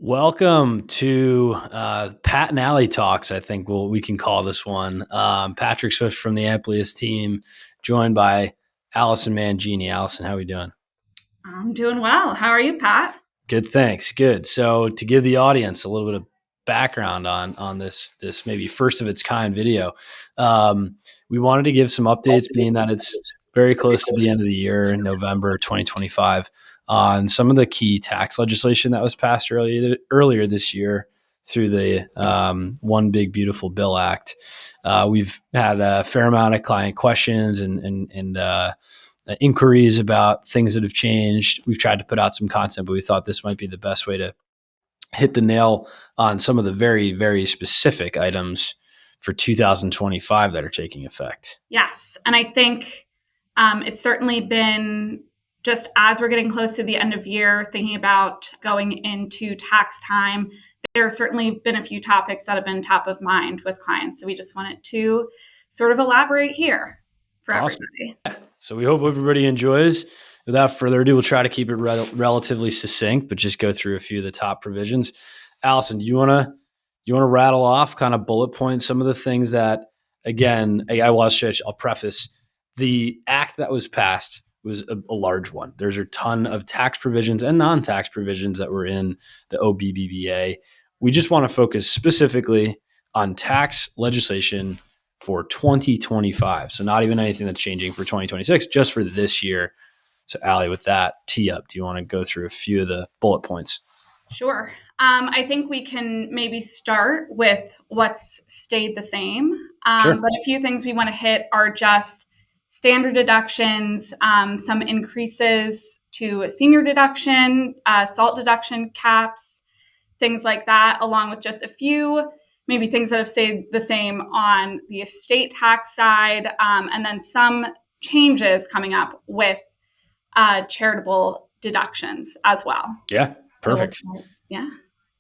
Welcome to Pat and Allie Talks. I think we can call this one. Patrick Swift from the Amplius team, joined by Allyson Mangine. Allyson, how are we doing? I'm doing well. How are you, Pat? Good, thanks. Good. So to give the audience a little bit of background on this maybe first of its kind video, we wanted to give some updates, being that it's very close to the end of the year in November 2025, on some of the key tax legislation that was passed earlier this year through the One Big Beautiful Bill Act. We've had a fair amount of client questions and inquiries about things that have changed. We've tried to put out some content, but we thought this might be the best way to hit the nail on some of the very, very specific items for 2025 that are taking effect. Yes. And I think it's certainly been, just as we're getting close to the end of year, thinking about going into tax time, there have certainly been a few topics that have been top of mind with clients. So we just wanted to sort of elaborate here for everybody. So we hope everybody enjoys. Without further ado, we'll try to keep it relatively succinct, but just go through a few of the top provisions. Allyson, do you want to rattle off, kind of bullet point some of the things that, again, I'll preface, the act that was passed was a large one. There's a ton of tax provisions and non-tax provisions that were in the OBBBA. We just want to focus specifically on tax legislation for 2025. So not even anything that's changing for 2026, just for this year. So Allie, with that tee up, do you want to go through a few of the bullet points? Sure. I think we can maybe start with what's stayed the same. Sure. But a few things we want to hit are just standard deductions, some increases to a senior deduction, SALT deduction caps, things like that, along with just a few maybe things that have stayed the same on the estate tax side, and then some changes coming up with charitable deductions as well. Yeah, perfect. So, yeah.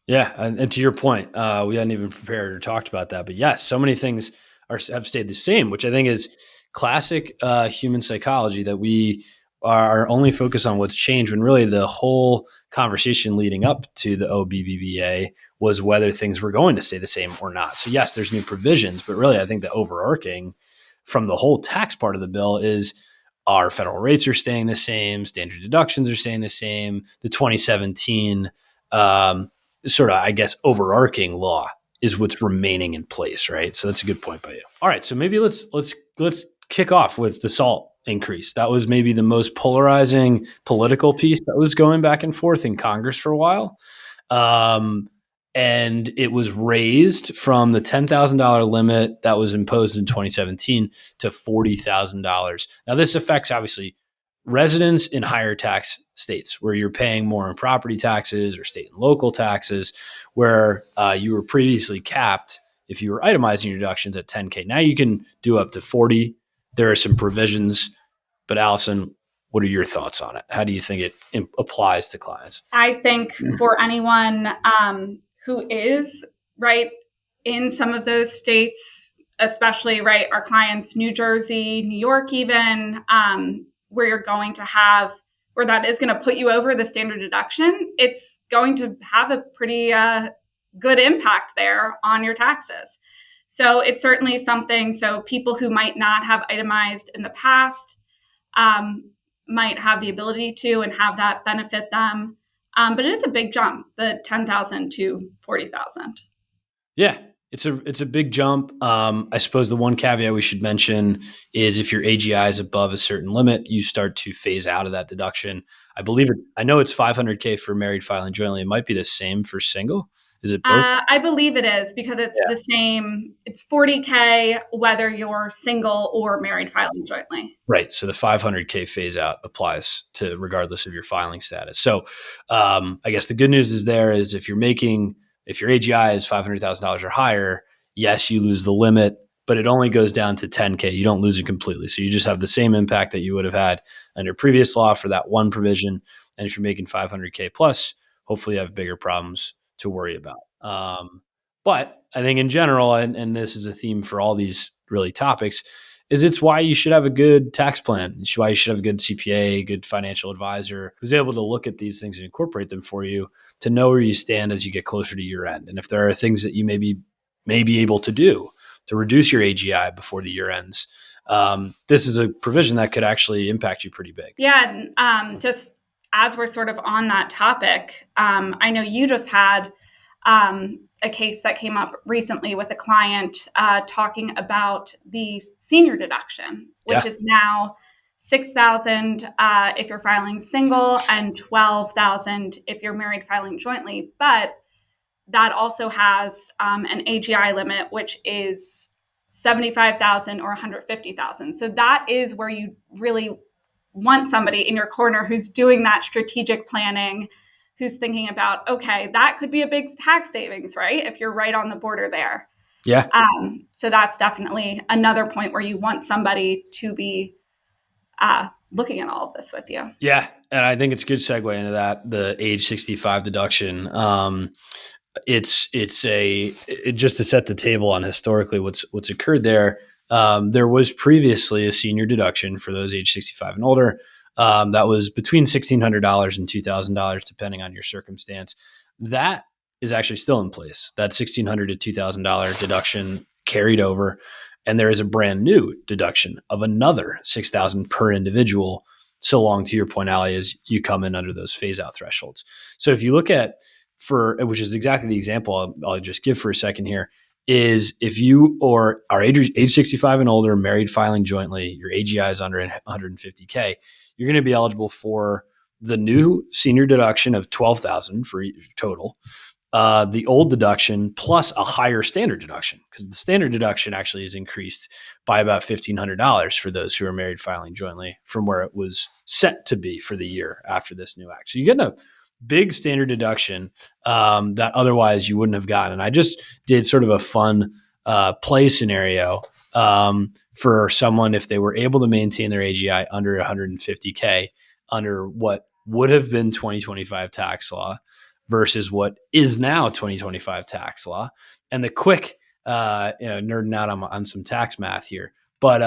Yeah, and to your point, we hadn't even prepared or talked about that, but yes, so many things have stayed the same, which I think is classic human psychology, that we are only focused on what's changed when really the whole conversation leading up to the OBBBA was whether things were going to stay the same or not. So yes, there's new provisions, but really I think the overarching from the whole tax part of the bill is our federal rates are staying the same, standard deductions are staying the same. The 2017 sort of, I guess, overarching law is what's remaining in place, right? So that's a good point by you. All right, so maybe let's kick off with the SALT increase. That was maybe the most polarizing political piece that was going back and forth in Congress for a while. And it was raised from the $10,000 limit that was imposed in 2017 to $40,000. Now, this affects, obviously, residents in higher tax states where you're paying more in property taxes or state and local taxes, where you were previously capped if you were itemizing your deductions at 10K. Now you can do up to 40. There are some provisions, but Allyson, what are your thoughts on it? How do you think it applies to clients? I think for anyone who is right in some of those states, especially right, our clients, New Jersey, New York, even where you're going to have, where that is going to put you over the standard deduction, it's going to have a pretty good impact there on your taxes. So it's certainly something, so people who might not have itemized in the past might have the ability to and have that benefit them. But it is a big jump, the 10,000 to 40,000. Yeah, it's a big jump. I suppose the one caveat we should mention is if your AGI is above a certain limit, you start to phase out of that deduction. I know it's $500K for married filing jointly. It might be the same for single. Is it both? I believe it is, because it's the same. It's $40K whether you're single or married filing jointly. Right. So the $500K phase out applies to regardless of your filing status. So I guess the good news is if your AGI is $500,000 or higher, yes, you lose the limit, but it only goes down to 10K. You don't lose it completely. So you just have the same impact that you would have had under previous law for that one provision. And if you're making $500K plus, hopefully you have bigger problems to worry about. But I think in general, and this is a theme for all these really topics, is it's why you should have a good tax plan. It's why you should have a good CPA, good financial advisor who's able to look at these things and incorporate them for you. to know where you stand as you get closer to year end. And if there are things that you may be able to do to reduce your AGI before the year ends, this is a provision that could actually impact you pretty big. Yeah. Just as we're sort of on that topic, I know you just had a case that came up recently with a client talking about the senior deduction, which is now $6,000 if you're filing single and $12,000 if you're married filing jointly. But that also has an AGI limit, which is $75,000 or $150,000. So that is where you really want somebody in your corner who's doing that strategic planning, who's thinking about, okay, that could be a big tax savings, right? If you're right on the border there. Yeah. So that's definitely another point where you want somebody to be looking at all of this with you. Yeah. And I think it's a good segue into that, the age 65 deduction. It's just to set the table on historically what's occurred there. There was previously a senior deduction for those age 65 and older. That was between $1,600 and $2,000, depending on your circumstance. That is actually still in place. That $1,600 to $2,000 deduction carried over. And there is a brand new deduction of another $6,000 per individual, so long, to your point, Allie, as you come in under those phase out thresholds. So if you look at, which is exactly the example I'll just give for a second here, is if you or are age 65 and older, married filing jointly, your AGI is under 150K, you're going to be eligible for the new senior deduction of $12,000 for total, the old deduction plus a higher standard deduction, because the standard deduction actually is increased by about $1,500 for those who are married filing jointly from where it was set to be for the year after this new act. So you get a big standard deduction that otherwise you wouldn't have gotten. And I just did sort of a fun play scenario for someone if they were able to maintain their AGI under 150K under what would have been 2025 tax law versus what is now 2025 tax law. And the quick, nerding out on some tax math here. But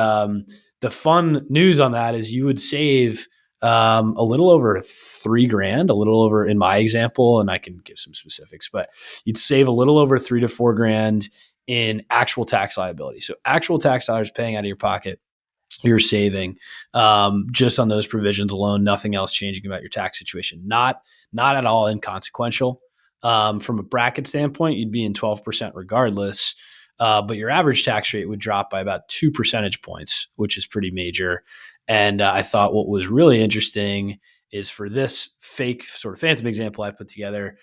the fun news on that is you would save a little over $3,000, a little over, in my example, and I can give some specifics, but you'd save a little over $3,000 to $4,000 in actual tax liability. So actual tax dollars paying out of your pocket, you're saving just on those provisions alone, nothing else changing about your tax situation. Not at all inconsequential. From a bracket standpoint, you'd be in 12% regardless, but your average tax rate would drop by about 2 percentage points, which is pretty major. And I thought what was really interesting is for this fake sort of phantom example I put together,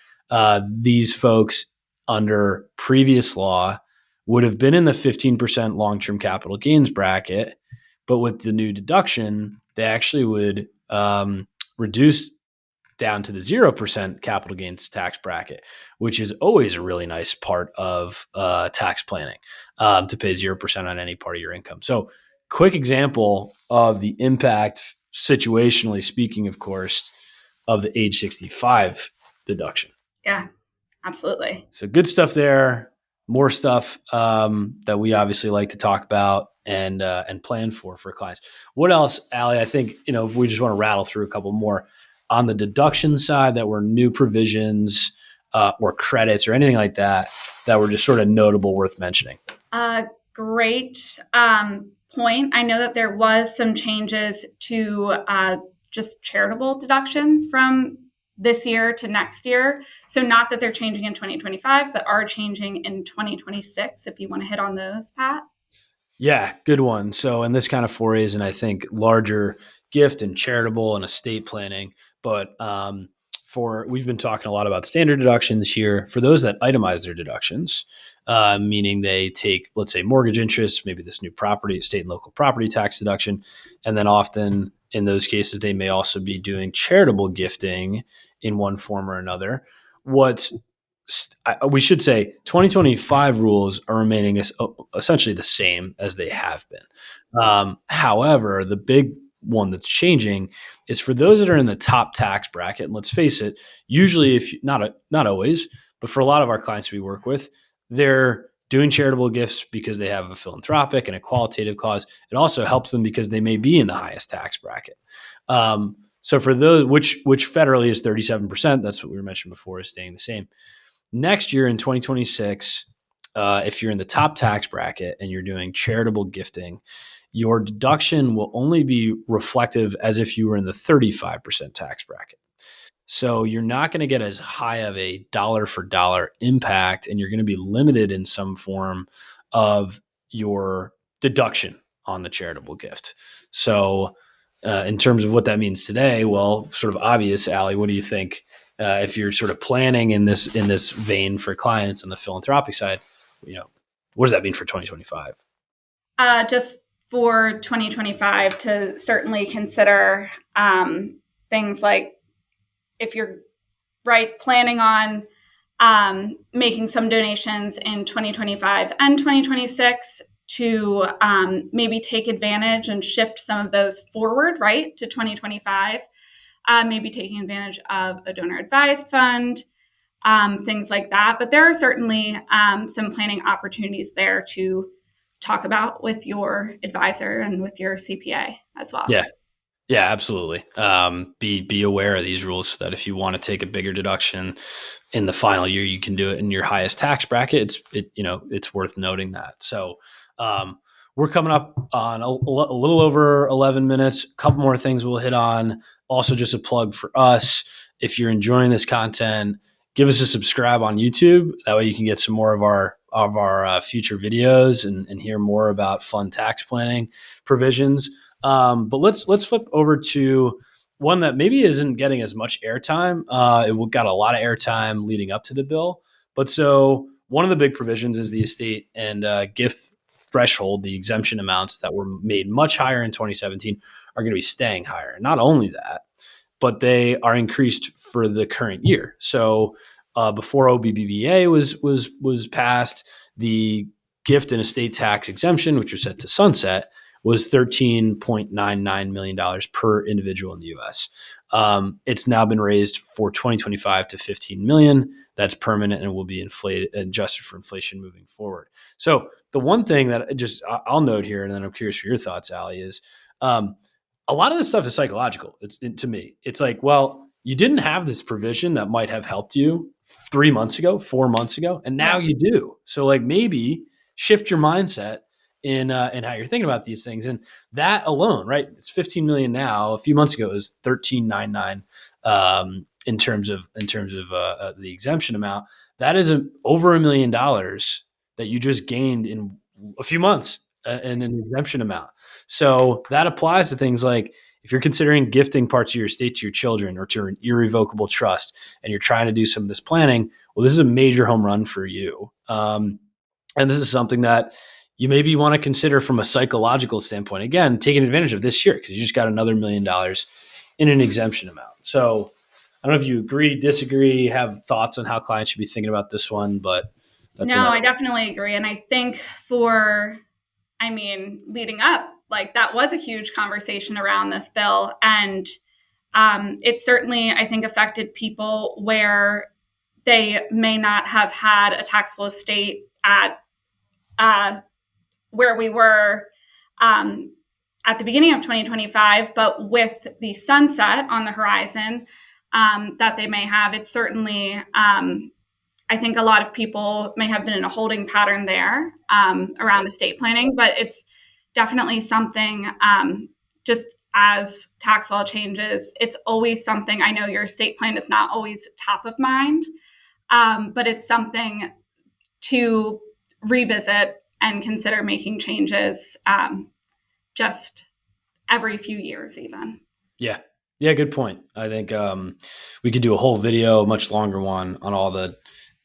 these folks under previous law would have been in the 15% long-term capital gains bracket, but with the new deduction, they actually would reduce down to the 0% capital gains tax bracket, which is always a really nice part of tax planning, to pay 0% on any part of your income. So quick example of the impact, situationally speaking, of course, of the age 65 deduction. Yeah, absolutely. So good stuff there. More stuff that we obviously like to talk about and plan for clients. What else, Allie? I think, if we just want to rattle through a couple more on the deduction side that were new provisions or credits or anything like that were just sort of notable, worth mentioning. Great point. I know that there was some changes to just charitable deductions from this year to next year. So not that they're changing in 2025, but are changing in 2026. If you want to hit on those, Pat. Yeah, good one. So, and this kind of forays in, I think, larger gift and charitable and estate planning. But we've been talking a lot about standard deductions here. For those that itemize their deductions, meaning they take, let's say, mortgage interest, maybe this new property, state and local property tax deduction, and then often in those cases, they may also be doing charitable gifting in one form or another. We should say 2025 rules are remaining essentially the same as they have been. However, the big one that's changing is for those that are in the top tax bracket. And let's face it, usually, not always, but for a lot of our clients we work with, they're doing charitable gifts because they have a philanthropic and a qualitative cause. It also helps them because they may be in the highest tax bracket. So for those, which federally is 37%, that's what we were mentioning before, is staying the same. Next year in 2026, if you're in the top tax bracket and you're doing charitable gifting, your deduction will only be reflective as if you were in the 35% tax bracket. So you're not going to get as high of a dollar for dollar impact, and you're going to be limited in some form of your deduction on the charitable gift. So, in terms of what that means today, well, sort of obvious, Allie. What do you think? If you're sort of planning in this vein for clients on the philanthropic side, what does that mean for 2025? Just for 2025, to certainly consider things like if you're planning on making some donations in 2025 and 2026 to maybe take advantage and shift some of those forward, to 2025, maybe taking advantage of a donor advised fund, things like that. But there are certainly some planning opportunities there to talk about with your advisor and with your CPA as well. Yeah, absolutely. Be aware of these rules so that if you want to take a bigger deduction in the final year, you can do it in your highest tax bracket. It's worth noting that. So we're coming up on a little over 11 minutes. A couple more things we'll hit on. Also, just a plug for us. If you're enjoying this content, give us a subscribe on YouTube. That way you can get some more of our future videos and hear more about fun tax planning provisions. But let's flip over to one that maybe isn't getting as much airtime. It got a lot of airtime leading up to the bill. But so one of the big provisions is the estate and gift threshold. The exemption amounts that were made much higher in 2017 are going to be staying higher. Not only that, but they are increased for the current year. So before OBBBA was passed, the gift and estate tax exemption, which was set to sunset, was $13.99 million per individual in the U.S. It's now been raised for 2025 to $15 million. That's permanent and will be adjusted for inflation moving forward. So the one thing that I'll note here, and then I'm curious for your thoughts, Allie, is a lot of this stuff is psychological. To me, it's like, well, you didn't have this provision that might have helped you 3 months ago, 4 months ago, and now you do. So like maybe shift your mindset in how you're thinking about these things, and that alone, right? It's 15 million now. A few months ago, it was 13.99 in terms of the exemption amount. That is over $1 million that you just gained in a few months in an exemption amount. So that applies to things like if you're considering gifting parts of your estate to your children or to an irrevocable trust, and you're trying to do some of this planning. Well, this is a major home run for you, and this is something that you maybe want to consider from a psychological standpoint. Again, taking advantage of this year because you just got another $1 million in an exemption amount. So I don't know if you agree, disagree, have thoughts on how clients should be thinking about this one, but that's I definitely agree. And I think leading up, that was a huge conversation around this bill. And it certainly, I think, affected people where they may not have had a taxable estate at where we were at the beginning of 2025, but with the sunset on the horizon that they may have, it's certainly, I think a lot of people may have been in a holding pattern there around estate planning, but it's definitely something, just as tax law changes, it's always something. I know your estate plan is not always top of mind, but it's something to revisit and consider making changes just every few years even. Yeah, good point. I think we could do a whole video, much longer one, on all the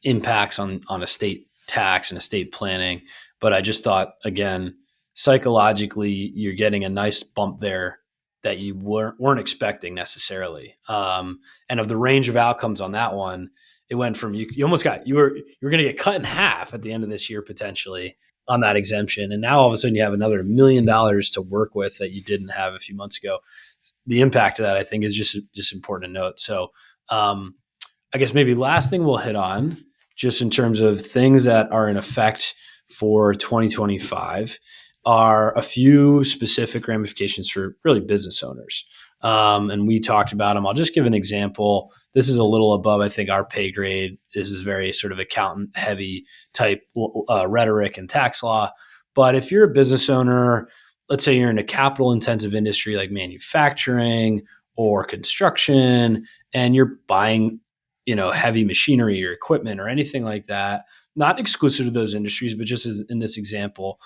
impacts on estate tax and estate planning. But I just thought, again, psychologically, you're getting a nice bump there that you weren't expecting necessarily. And of the range of outcomes on that one, it went from you almost got you were going to get cut in half at the end of this year potentially on that exemption, and now all of a sudden you have another $1 million to work with that you didn't have a few months ago. The impact of that, I think, is just important to note. So I guess maybe last thing we'll hit on, just in terms of things that are in effect for 2025, are a few specific ramifications for really business owners. And we talked about them. I'll just give an example. This is a little above, I think, our pay grade. This is very sort of accountant heavy type rhetoric and tax law. But if you're a business owner, let's say you're in a capital intensive industry like manufacturing or construction, and you're buying, heavy machinery or equipment or anything like that, not exclusive to those industries, but just as in this example,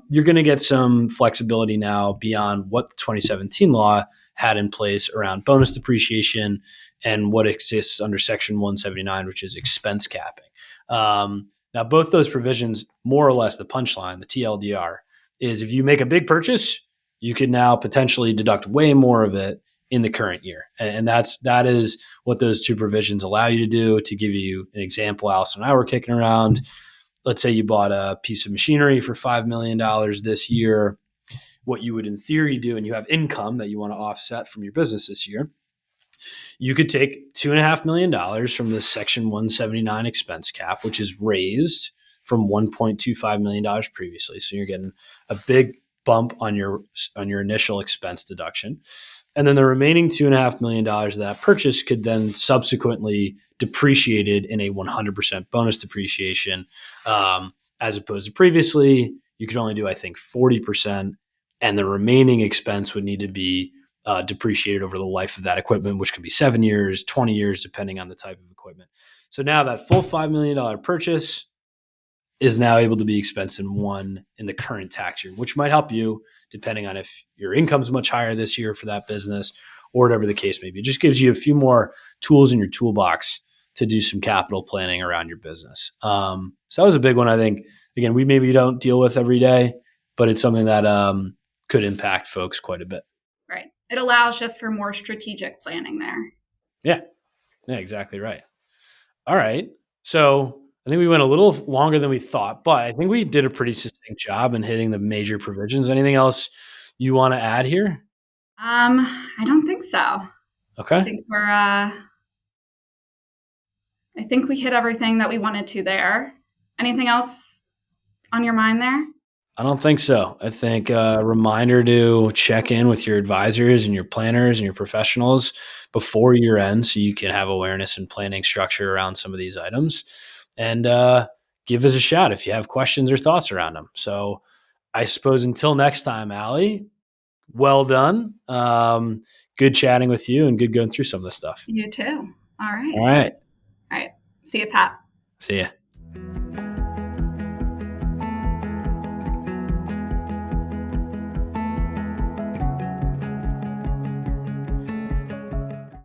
you're going to get some flexibility now beyond what the 2017 law had in place around bonus depreciation and what exists under Section 179, which is expense capping. Now, both those provisions, more or less the punchline, the TLDR, is if you make a big purchase, you can now potentially deduct way more of it in the current year. And that is what those two provisions allow you to do. To give you an example, Allison and I were kicking around. Let's say you bought a piece of machinery for $5 million this year. What you would in theory do, and you have income that you want to offset from your business this year, you could take $2.5 million from the Section 179 expense cap, which is raised from $1.25 million previously. So you're getting a big bump on your initial expense deduction. And then the remaining $2.5 million of that purchase could then subsequently depreciated in a 100% bonus depreciation, as opposed to previously, you could only do, I think, 40%, and the remaining expense would need to be depreciated over the life of that equipment, which could be 7 years, 20 years, depending on the type of equipment. So now that full $5 million purchase is now able to be expensed in the current tax year, which might help you depending on if your income is much higher this year for that business or whatever the case may be. It just gives you a few more tools in your toolbox to do some capital planning around your business. So that was a big one, I think. Again, we maybe don't deal with every day, but it's something that could impact folks quite a bit. Right. It allows just for more strategic planning there. Yeah, exactly right. All right. So I think we went a little longer than we thought, but I think we did a pretty succinct job in hitting the major provisions. Anything else you want to add here? I don't think so. Okay. I think we hit everything that we wanted to there. Anything else on your mind there? I don't think so. I think a reminder to check in with your advisors and your planners and your professionals before year end so you can have awareness and planning structure around some of these items. And give us a shout if you have questions or thoughts around them. So I suppose until next time, Allie, well done. Good chatting with you and good going through some of this stuff. You too. All right. All right. All right. See you, Pat. See ya.